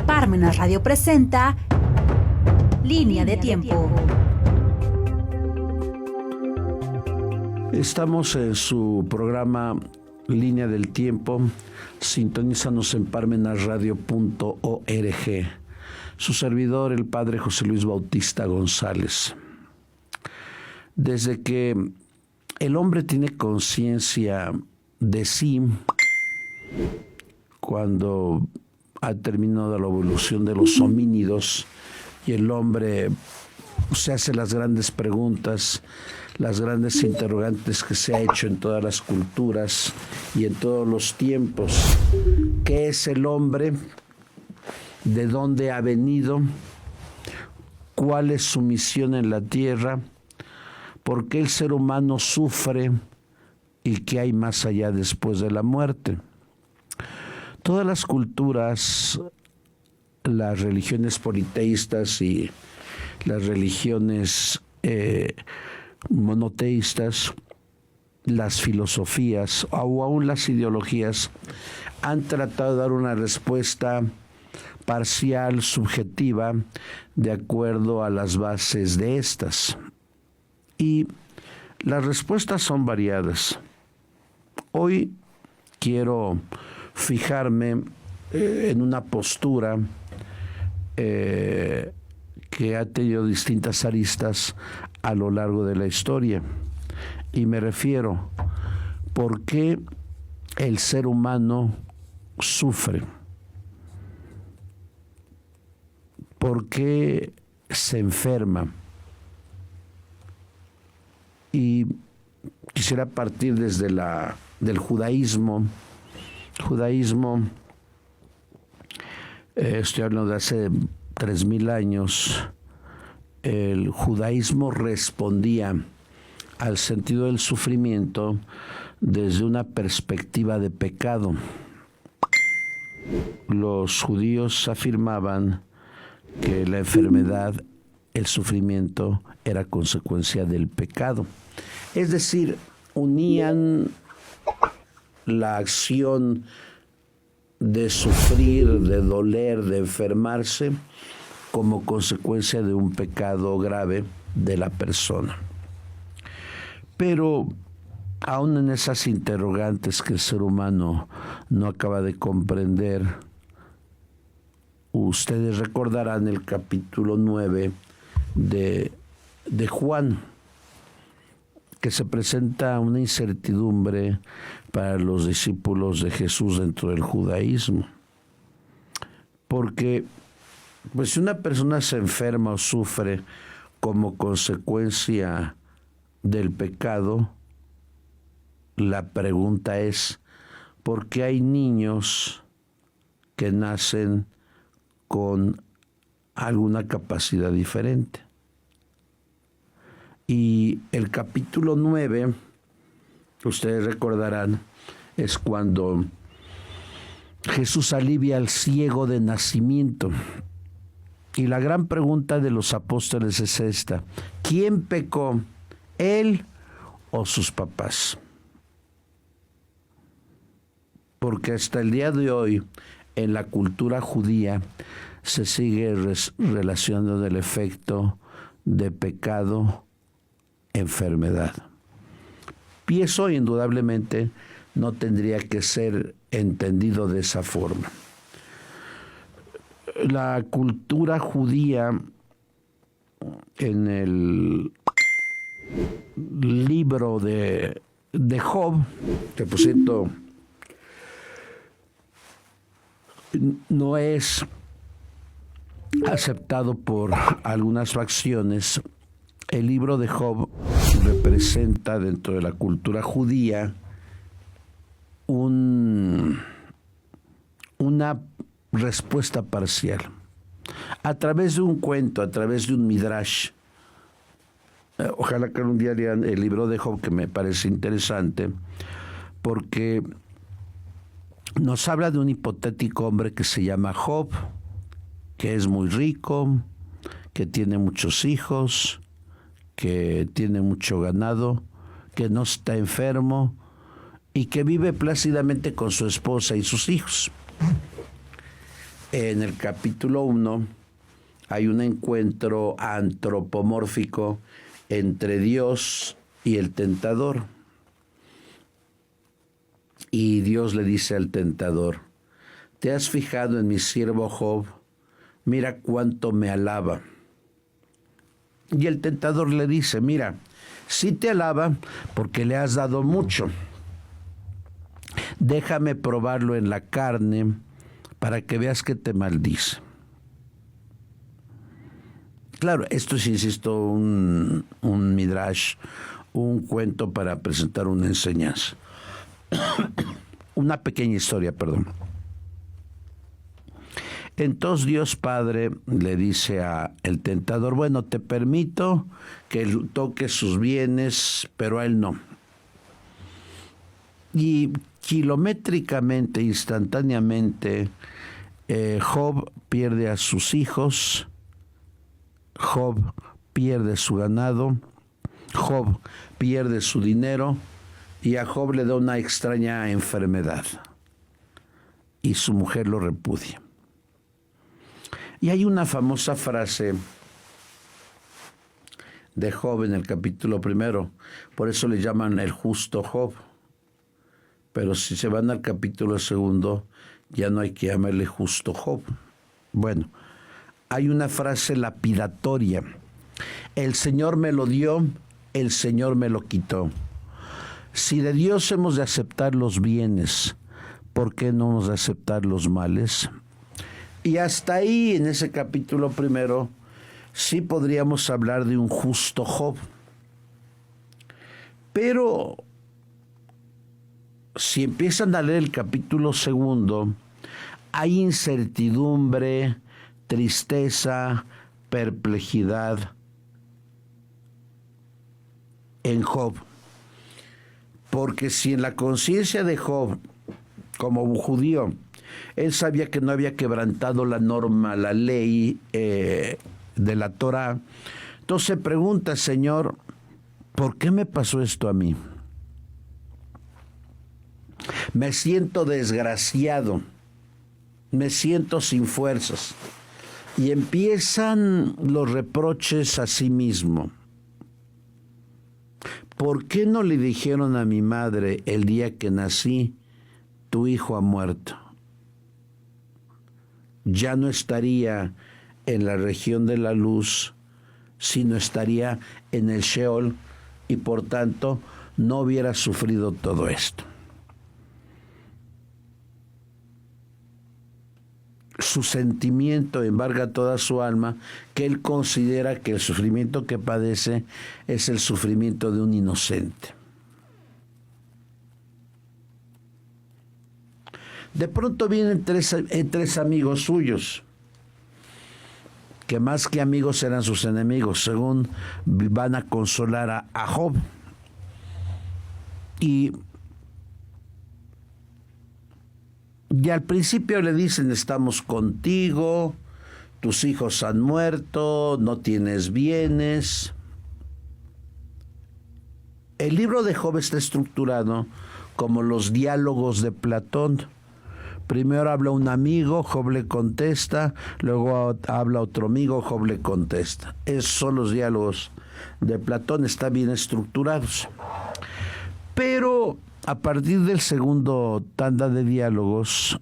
Parmenas Radio presenta Línea de Tiempo. Estamos en su programa Línea del Tiempo. Sintonízanos en parmenasradio.org. Su servidor, el padre José Luis Bautista González. Desde que el hombre tiene conciencia de sí, cuando ha terminado la evolución de los homínidos y el hombre se hace las grandes preguntas, las grandes interrogantes que se ha hecho en todas las culturas y en todos los tiempos. ¿Qué es el hombre? ¿De dónde ha venido? ¿Cuál es su misión en la tierra? ¿Por qué el ser humano sufre? ¿Y qué hay más allá después de la muerte? Todas las culturas, las religiones politeístas y las religiones monoteístas, las filosofías o aún las ideologías han tratado de dar una respuesta parcial, subjetiva, de acuerdo a las bases de estas. Y las respuestas son variadas. Hoy quiero fijarme en una postura que ha tenido distintas aristas a lo largo de la historia. Y me refiero, ¿por qué el ser humano sufre? ¿Por qué se enferma? Y quisiera partir desde del judaísmo. Estoy hablando de hace 3000 años. El judaísmo respondía al sentido del sufrimiento desde una perspectiva de pecado. Los judíos afirmaban que la enfermedad, el sufrimiento, era consecuencia del pecado. Es decir, unían la acción de sufrir, de doler, de enfermarse, como consecuencia de un pecado grave de la persona. Pero aún en esas interrogantes que el ser humano no acaba de comprender, ustedes recordarán el capítulo 9 de Juan, que se presenta una incertidumbre para los discípulos de Jesús dentro del judaísmo. Porque pues si una persona se enferma o sufre como consecuencia del pecado, la pregunta es, ¿por qué hay niños que nacen con alguna capacidad diferente? Y el capítulo 9, ustedes recordarán, es cuando Jesús alivia al ciego de nacimiento. Y la gran pregunta de los apóstoles es esta: ¿quién pecó, él o sus papás? Porque hasta el día de hoy, en la cultura judía, se sigue relacionando el efecto de pecado, enfermedad. Y eso indudablemente no tendría que ser entendido de esa forma. La cultura judía, en el libro de Job, que por cierto no es aceptado por algunas facciones, el libro de Job representa dentro de la cultura judía una respuesta parcial. A través de un cuento, a través de un midrash. Ojalá que un día lean el libro de Job, que me parece interesante, porque nos habla de un hipotético hombre que se llama Job, que es muy rico, que tiene muchos hijos, que tiene mucho ganado, que no está enfermo y que vive plácidamente con su esposa y sus hijos. en el capítulo 1 hay un encuentro antropomórfico entre Dios y el tentador. Y Dios le dice al tentador: ¿te has fijado en mi siervo Job? Mira cuánto me alaba. Y el tentador le dice: mira, sí te alaba porque le has dado mucho. Déjame probarlo en la carne para que veas que te maldice. Claro, esto es, insisto, un midrash, un cuento para presentar una enseñanza. Una pequeña historia, perdón. Entonces Dios Padre le dice al tentador: bueno, te permito que él toque sus bienes, pero a él no. Y kilométricamente, instantáneamente, Job pierde a sus hijos, Job pierde su ganado, Job pierde su dinero, y a Job le da una extraña enfermedad y su mujer lo repudia. Y hay una famosa frase de Job en el capítulo 1, por eso le llaman el justo Job. Pero si se van al capítulo 2, ya no hay que llamarle justo Job. Bueno, hay una frase lapidatoria: el Señor me lo dio, el Señor me lo quitó. Si de Dios hemos de aceptar los bienes, ¿por qué no hemos de aceptar los males? Y hasta ahí, en ese capítulo 1, sí podríamos hablar de un justo Job. Pero si empiezan a leer el capítulo 2, hay incertidumbre, tristeza, perplejidad en Job. Porque si en la conciencia de Job, como un judío, él sabía que no había quebrantado la norma, la ley de la Torá, entonces se pregunta: Señor, ¿por qué me pasó esto a mí? Me siento desgraciado, me siento sin fuerzas. Y empiezan los reproches a sí mismo. ¿Por qué no le dijeron a mi madre el día que nací: tu hijo ha muerto? Ya no estaría en la región de la luz, sino estaría en el Sheol, y por tanto no hubiera sufrido todo esto. Su sentimiento embarga toda su alma, que él considera que el sufrimiento que padece es el sufrimiento de un inocente. De pronto vienen tres amigos suyos, que más que amigos eran sus enemigos, según van a consolar a Job. Y al principio le dicen: estamos contigo, tus hijos han muerto, no tienes bienes. El libro de Job está estructurado como los diálogos de Platón. Primero habla un amigo, Job le contesta, luego habla otro amigo, Job le contesta. Esos son los diálogos de Platón, están bien estructurados. Pero a partir del segundo tanda de diálogos,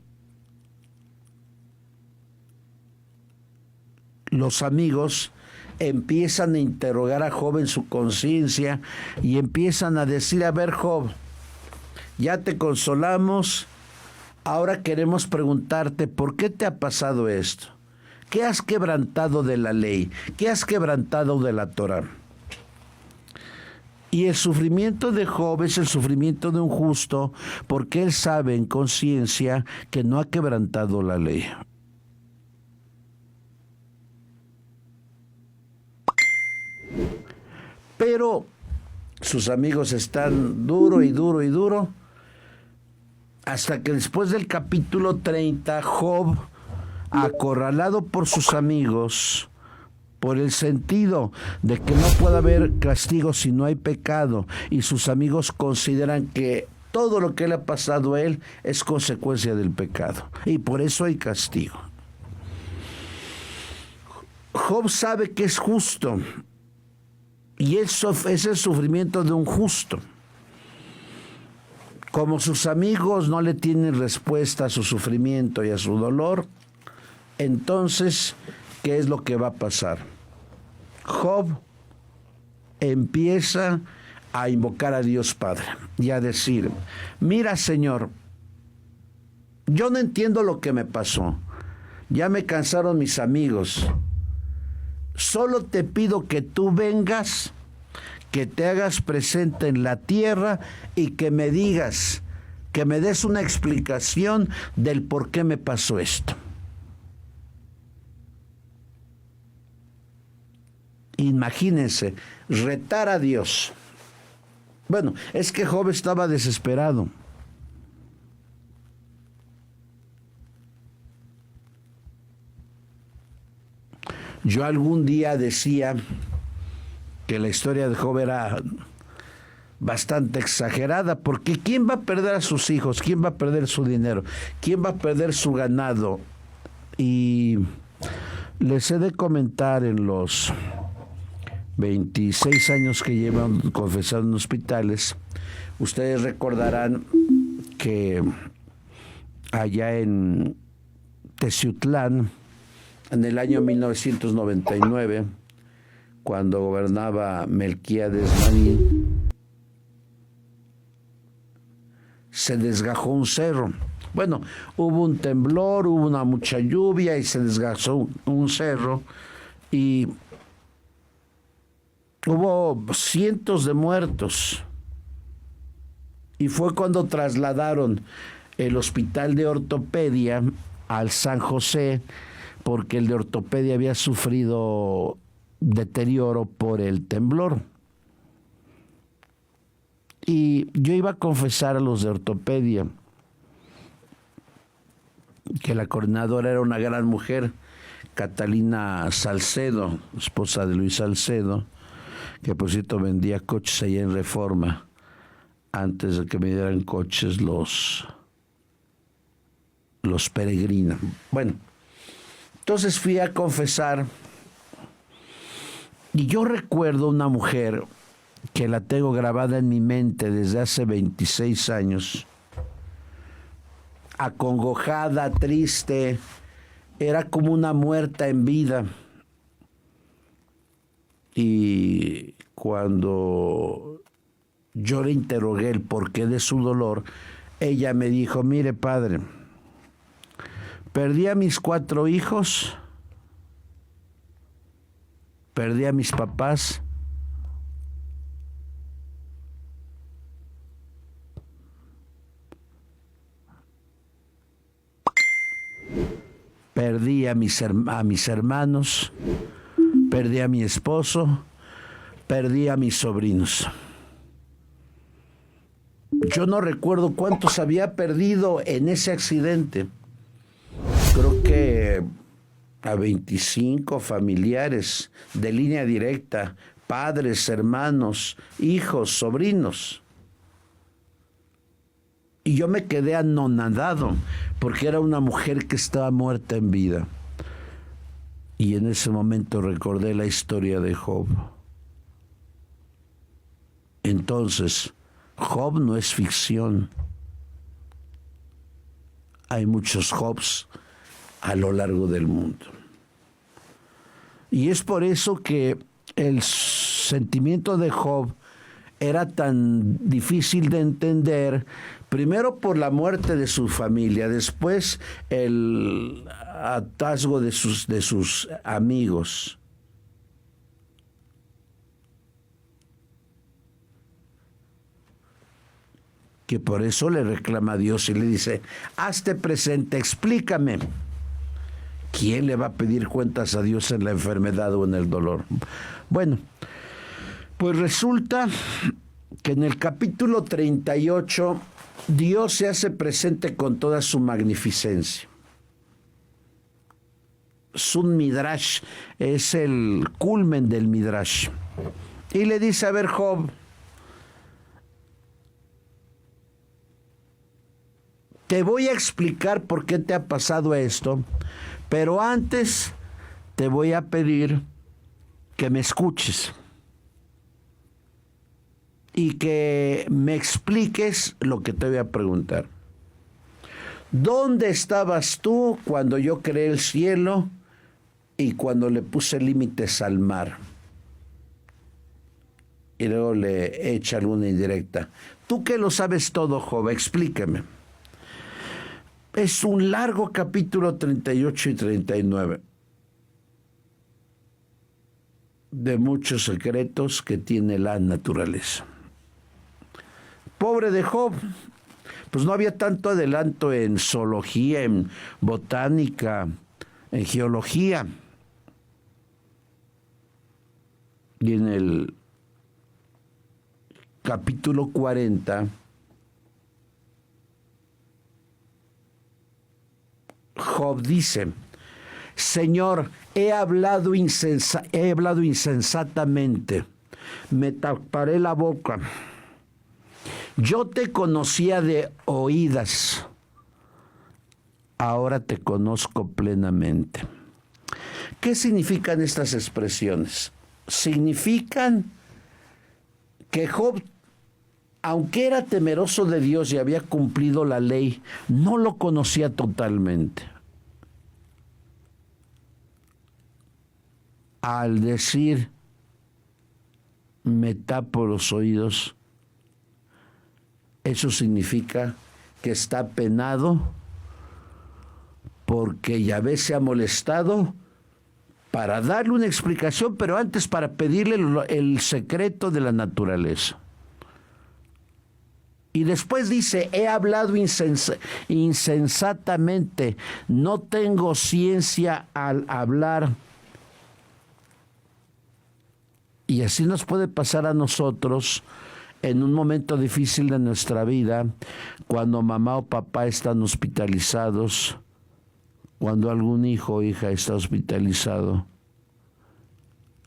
los amigos empiezan a interrogar a Job en su conciencia y empiezan a decir: a ver, Job, ya te consolamos, ahora queremos preguntarte por qué te ha pasado esto. ¿Qué has quebrantado de la ley? ¿Qué has quebrantado de la Torá? Y el sufrimiento de Job es el sufrimiento de un justo, porque él sabe en conciencia que no ha quebrantado la ley. Pero sus amigos están duro y duro y duro, hasta que después del capítulo 30, Job, acorralado por sus amigos, por el sentido de que no puede haber castigo si no hay pecado, y sus amigos consideran que todo lo que le ha pasado a él es consecuencia del pecado, y por eso hay castigo. Job sabe que es justo y eso es el sufrimiento de un justo. Como sus amigos no le tienen respuesta a su sufrimiento y a su dolor, entonces, ¿qué es lo que va a pasar? Job empieza a invocar a Dios Padre y a decir: mira, Señor, yo no entiendo lo que me pasó. Ya me cansaron mis amigos. Solo te pido que tú vengas, que te hagas presente en la tierra y que me digas, que me des una explicación del por qué me pasó esto. Imagínense, retar a Dios. Bueno, es que Job estaba desesperado. Yo algún día decía que la historia de Job era bastante exagerada, porque ¿quién va a perder a sus hijos? ¿Quién va a perder su dinero? ¿Quién va a perder su ganado? Y les he de comentar en los 26 años que llevan confesando en hospitales, ustedes recordarán que allá en Teciutlán, en el año 1999, cuando gobernaba Melquíades Marín, se desgajó un cerro. Bueno, hubo un temblor, hubo mucha lluvia y se desgajó un cerro y hubo cientos de muertos. Y fue cuando trasladaron el hospital de ortopedia al San José, porque el de ortopedia había sufrido deterioro por el temblor. Y yo iba a confesar a los de ortopedia que la coordinadora era una gran mujer, Catalina Salcedo, esposa de Luis Salcedo, que por cierto vendía coches allá en Reforma, antes de que me dieran coches los Peregrina. Bueno, entonces fui a confesar y yo recuerdo una mujer que la tengo grabada en mi mente desde hace 26 años, acongojada, triste, era como una muerta en vida. Y cuando yo le interrogué el porqué de su dolor, ella me dijo: mire, padre, perdí a mis 4 hijos, perdí a mis papás, perdí a mis hermanos, perdí a mi esposo, perdí a mis sobrinos. Yo no recuerdo cuántos había perdido en ese accidente. Creo que a 25 familiares de línea directa, padres, hermanos, hijos, sobrinos. Y yo me quedé anonadado, porque era una mujer que estaba muerta en vida. Y en ese momento recordé la historia de Job. Entonces, Job no es ficción. Hay muchos Jobs a lo largo del mundo. Y es por eso que el sentimiento de Job era tan difícil de entender, primero por la muerte de su familia, después el hartazgo de sus amigos. Que por eso le reclama a Dios y le dice: hazte presente, explícame. ¿Quién le va a pedir cuentas a Dios en la enfermedad o en el dolor? Bueno, pues resulta que en el capítulo 38 Dios se hace presente con toda su magnificencia. Es un midrash, es el culmen del midrash. Y le dice: a ver, Job, te voy a explicar por qué te ha pasado esto, pero antes te voy a pedir que me escuches y que me expliques lo que te voy a preguntar. ¿Dónde estabas tú cuando yo creé el cielo y cuando le puse límites al mar? Y luego le echa alguna indirecta. Tú que lo sabes todo, Job, explícame. Es un largo capítulo 38 y 39 de muchos secretos que tiene la naturaleza. Pobre de Job, pues no había tanto adelanto en zoología, en botánica, en geología. Y en el capítulo 40, Job dice: Señor, he hablado insensatamente, me taparé la boca. Yo te conocía de oídas, ahora te conozco plenamente. ¿Qué significan estas expresiones? Significan que Job, aunque era temeroso de Dios y había cumplido la ley, no lo conocía totalmente. Al decir, me tapo los oídos, eso significa que está penado porque Yahvé se ha molestado para darle una explicación, pero antes para pedirle el secreto de la naturaleza. Y después dice, he hablado insensatamente, no tengo ciencia al hablar. Y así nos puede pasar a nosotros en un momento difícil de nuestra vida, cuando mamá o papá están hospitalizados, cuando algún hijo o hija está hospitalizado.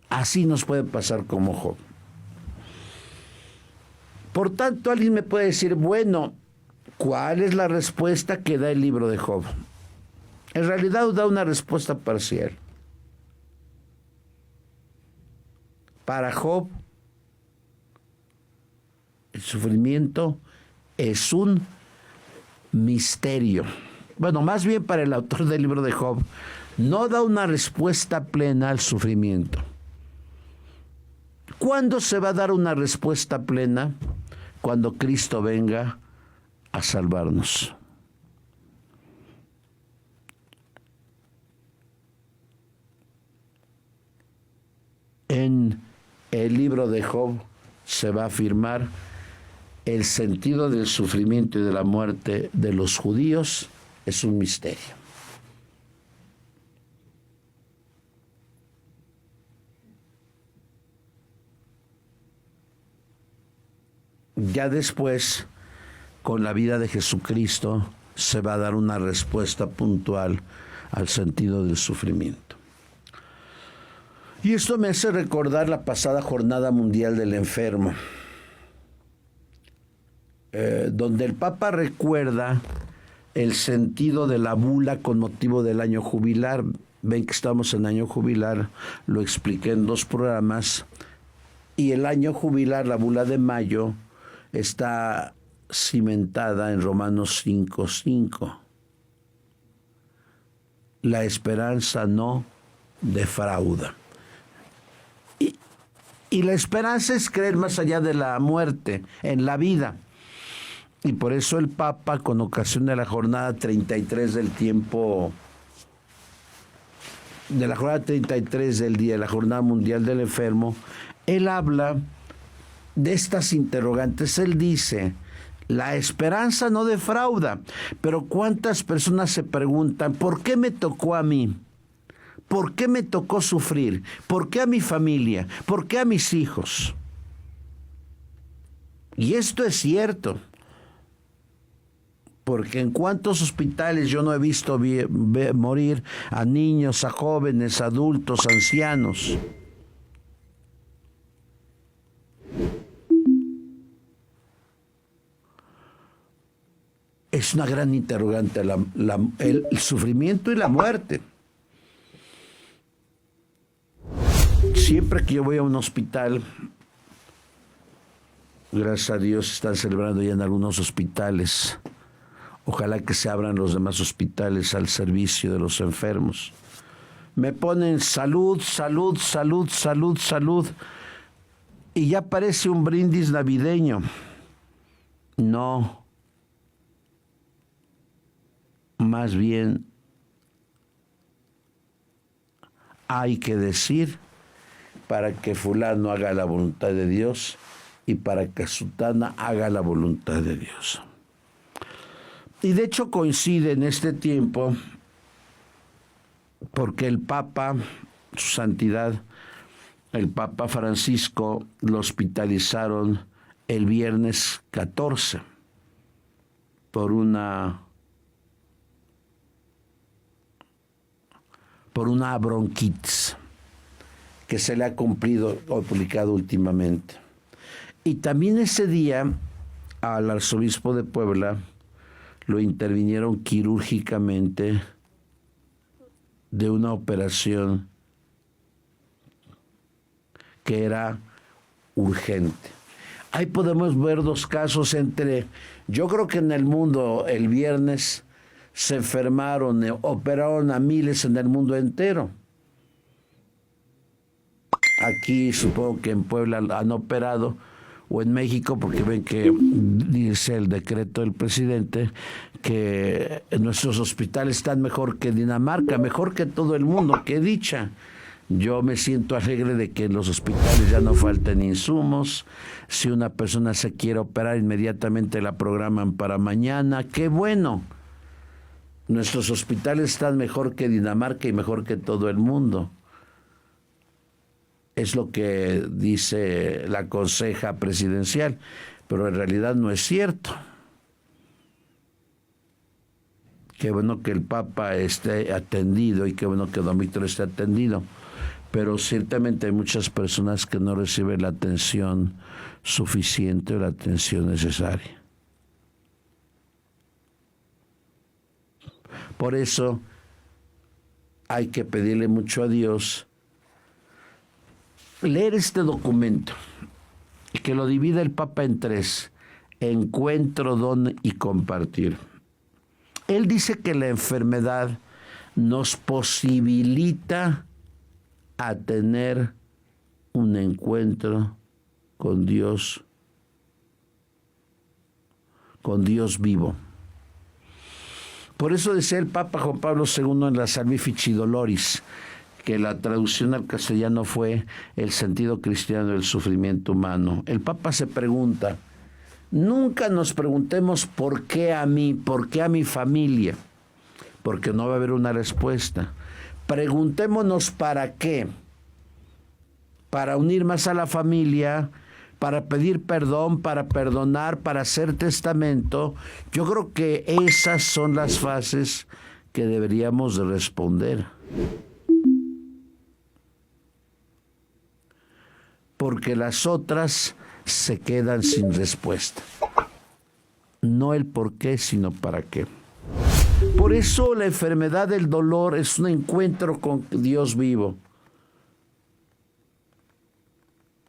Así nos puede pasar como Job. Por tanto, alguien me puede decir, bueno, ¿cuál es la respuesta que da el libro de Job? En realidad da una respuesta parcial. Para Job, el sufrimiento es un misterio. Bueno, más bien para el autor del libro de Job, no da una respuesta plena al sufrimiento. ¿Cuándo se va a dar una respuesta plena? Cuando Cristo venga a salvarnos. En el libro de Job se va a afirmar el sentido del sufrimiento y de la muerte de los judíos es un misterio. Ya después, con la vida de Jesucristo, se va a dar una respuesta puntual al sentido del sufrimiento. Y esto me hace recordar la pasada Jornada Mundial del Enfermo, donde el Papa recuerda el sentido de la bula con motivo del año jubilar. Ven que estamos en año jubilar, lo expliqué en 2 programas, y el año jubilar, la bula de mayo, está cimentada en Romanos 5:5. La esperanza no defrauda. Y la esperanza es creer más allá de la muerte, en la vida. Y por eso el Papa, con ocasión de la jornada 33 del tiempo, de la jornada 33 del día, de la Jornada Mundial del Enfermo, él habla de estas interrogantes. Él dice, la esperanza no defrauda, pero ¿cuántas personas se preguntan, ¿por qué me tocó a mí? ¿Por qué me tocó sufrir? ¿Por qué a mi familia? ¿Por qué a mis hijos? Y esto es cierto, porque en cuántos hospitales yo no he visto morir a niños, a jóvenes, adultos, ancianos. Es una gran interrogante el sufrimiento y la muerte. Siempre que yo voy a un hospital, gracias a Dios están celebrando ya en algunos hospitales. Ojalá que se abran los demás hospitales al servicio de los enfermos. Me ponen salud, salud, salud, salud, salud. Y ya parece un brindis navideño. No. Más bien hay que decir para que fulano haga la voluntad de Dios y para que sutana haga la voluntad de Dios. Y de hecho coincide en este tiempo porque el Papa, su santidad, el Papa Francisco, lo hospitalizaron el viernes 14 por una bronquitis que se le ha cumplido o publicado últimamente. Y también ese día al arzobispo de Puebla lo intervinieron quirúrgicamente de una operación que era urgente. Ahí podemos ver dos casos yo creo que en el mundo el viernes se enfermaron, operaron a miles en el mundo entero. Aquí supongo que en Puebla han operado, o en México, porque ven que dice el decreto del presidente que nuestros hospitales están mejor que Dinamarca, mejor que todo el mundo. ¡Qué dicha! Yo me siento alegre de que en los hospitales ya no falten insumos. Si una persona se quiere operar, inmediatamente la programan para mañana. ¡Qué bueno! Nuestros hospitales están mejor que Dinamarca y mejor que todo el mundo. Es lo que dice la conseja presidencial, pero en realidad no es cierto. Qué bueno que el Papa esté atendido y qué bueno que don Víctor esté atendido, pero ciertamente hay muchas personas que no reciben la atención suficiente o la atención necesaria. Por eso hay que pedirle mucho a Dios leer este documento, que lo divide el Papa en 3: encuentro, don y compartir. Él dice que la enfermedad nos posibilita a tener un encuentro con Dios vivo. Por eso decía el Papa Juan Pablo II en la Salvifici Doloris, que la traducción al castellano fue el sentido cristiano del sufrimiento humano. El Papa se pregunta, nunca nos preguntemos por qué a mí, por qué a mi familia, porque no va a haber una respuesta. Preguntémonos para qué, para unir más a la familia, para pedir perdón, para perdonar, para hacer testamento. Yo creo que esas son las fases que deberíamos de responder. Porque las otras se quedan sin respuesta. No el por qué, sino para qué. Por eso la enfermedad del dolor es un encuentro con Dios vivo.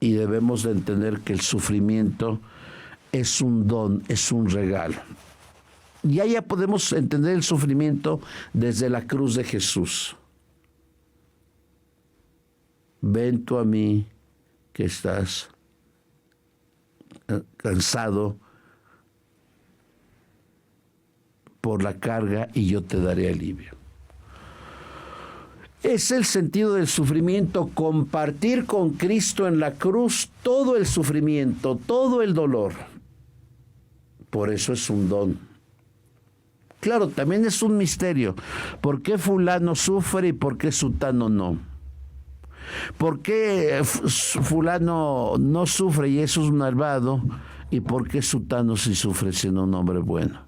Y debemos de entender que el sufrimiento es un don, es un regalo. Y ya podemos entender el sufrimiento desde la cruz de Jesús. Ven tú a mí, que estás cansado por la carga, y yo te daré alivio. Es el sentido del sufrimiento, compartir con Cristo en la cruz todo el sufrimiento, todo el dolor. Por eso es un don. Claro, también es un misterio. ¿Por qué fulano sufre y por qué sutano no? ¿Por qué fulano no sufre y es un malvado? ¿Y por qué sutano sí sufre siendo un hombre bueno?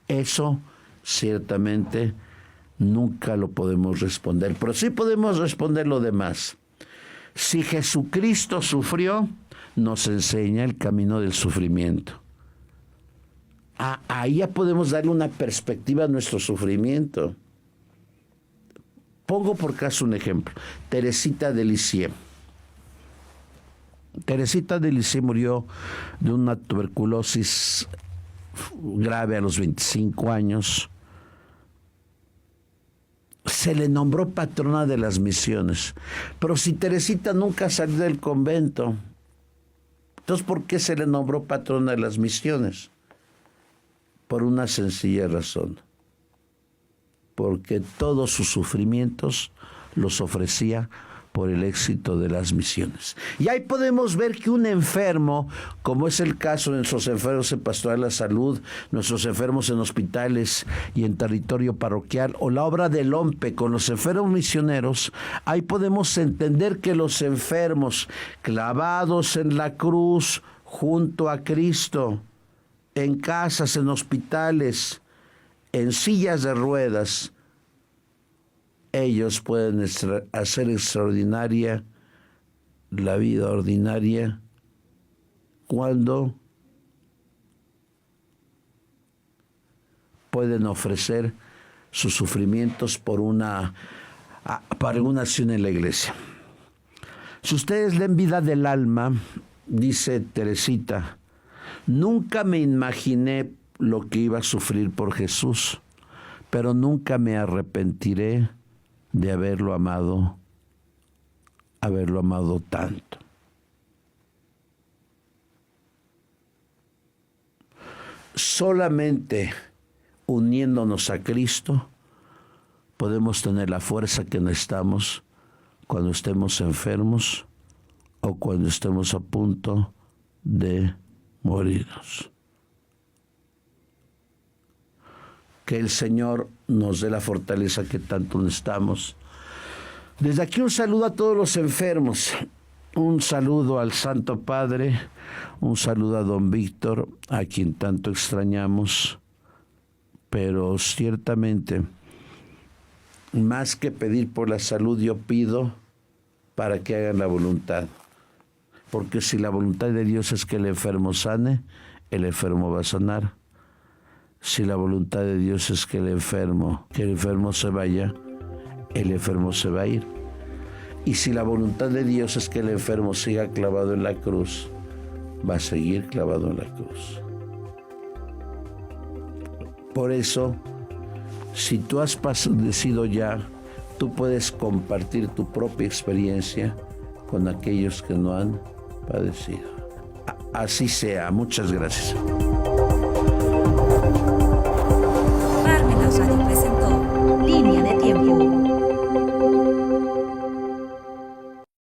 Eso ciertamente nunca lo podemos responder, pero sí podemos responder lo demás. Si Jesucristo sufrió, nos enseña el camino del sufrimiento. ahí ya podemos darle una perspectiva a nuestro sufrimiento. Pongo por caso un ejemplo. Teresita de Lisieux. Teresita de Lisieux murió de una tuberculosis grave a los 25 años. Se le nombró patrona de las misiones. Pero si Teresita nunca salió del convento, entonces ¿por qué se le nombró patrona de las misiones? Por una sencilla razón. Porque todos sus sufrimientos los ofrecía por el éxito de las misiones. Y ahí podemos ver que un enfermo, como es el caso de nuestros enfermos en Pastoral de la Salud, nuestros enfermos en hospitales y en territorio parroquial, o la obra del OMPE con los enfermos misioneros, ahí podemos entender que los enfermos clavados en la cruz junto a Cristo, en casas, en hospitales, en sillas de ruedas, ellos pueden hacer extraordinaria la vida ordinaria cuando pueden ofrecer sus sufrimientos para una acción en la iglesia. Si ustedes leen Vida del Alma, dice Teresita, nunca me imaginé lo que iba a sufrir por Jesús, pero nunca me arrepentiré de haberlo amado tanto. Solamente uniéndonos a Cristo podemos tener la fuerza que necesitamos cuando estemos enfermos o cuando estemos a punto de morirnos. Que el Señor nos dé la fortaleza que tanto necesitamos. Desde aquí un saludo a todos los enfermos, un saludo al Santo Padre, un saludo a don Víctor, a quien tanto extrañamos, pero ciertamente, más que pedir por la salud, yo pido para que hagan la voluntad. Porque si la voluntad de Dios es que el enfermo sane, el enfermo va a sanar. Si la voluntad de Dios es que el enfermo se vaya, el enfermo se va a ir. Y si la voluntad de Dios es que el enfermo siga clavado en la cruz, va a seguir clavado en la cruz. Por eso, si tú has padecido ya, tú puedes compartir tu propia experiencia con aquellos que no han padecido. Así sea. Muchas gracias. Parmenas Radio presenta